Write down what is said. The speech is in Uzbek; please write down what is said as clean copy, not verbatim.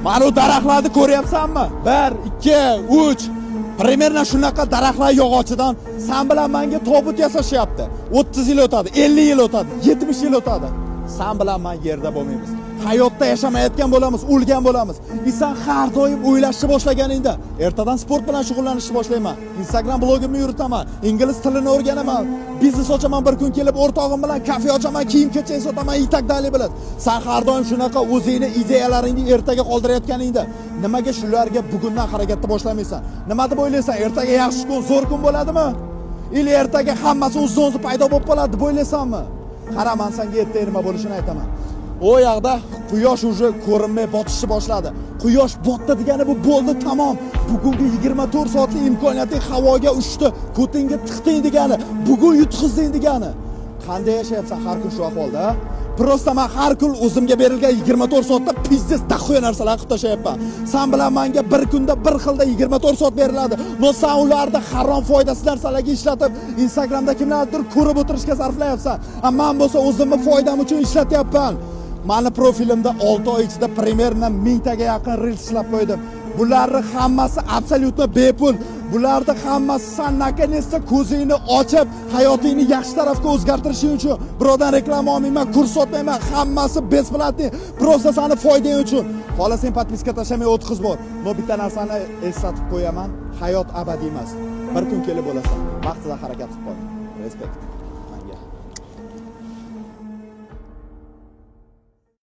Mana bu daraxtlarni ko'ryapsanmi? 1, 2, 3. Primerna shunaqa daraxtlar yog'ochidan sen bilan menga tobut yasashyapti. 30 yil o'tadi, 50 yil o'tadi, 70 yil o'tadi. Sen bilan men yerda bo'lmaymiz. Hayotda yashamayotgan bo'lamiz, o'lgan bo'lamiz. Sen har doim o'ylashni boshlaganingda, ertadan sport bilan shug'ullanishni boshlayman. Instagram blogimni yuritaman, ingliz tilini o'rganaman, biznes ochaman, bir kun kelib o'rtog'im bilan kafe ochaman, kiyim-kechak sotaman, и так далее bilan. Sen har doim shunaqa o'zingni ideyalaringni ertaga qoldirayotganingda, nimaga shularga bugundan harakatni boshlamaysan? Nima deb o'ylaysan? Ertaga yaxshi kun, zo'r kun bo'ladimi? Ili ertaga hammasi o'z-o'zi paydo bo'lib qoladi deb o'ylaysanmi? Qara, men senga erta nima bo'lishini aytaman. O yoqda quyosh уже ko'rinmay botishni boshladi. Quyosh botdi degani bu bo'ldi, tamom. Bugungi 24 soatlik imkoniyating havoga uchdi. Ko'tingga tiqding degani, bugun yutqizding degani. Qanday yashayapsan har kun shu ahvolda? Prosta men har kun o'zimga berilgan 24 soatda pizdes daxoya narsalar qilib tashayapman. Sen bilan menga bir kunda bir xilda 24 soat beriladi. No sen ularni harom foydasiz narsalarga ishlatib, Instagramda kimlardir ko'rib o'tirishga sarflayapsan. Men bo'lsa o'zimni foydam uchun ishlatyapman. Mani profilimda 6 oy ichida primerna 1000 taga yaqin reels ishlab qo'ydim. Bularning hammasi absolyutno bepul. Bularning hammasi sen наконец-то ko'zingni ochib, hayotingni yaxshi tarafga o'zgartirishing uchun. Birodan reklama olmayman, kurs sotmayman, hammasi besplatniy. Prosta seni foydang uchun. Xohlasang podpiska tashlamay o'tqiz bor. No bitta narsani eslatib qo'yaman, hayot abadiy emas. Bir kun kelib bo'lasan. Vaqtida harakat qilib qol. Respekt.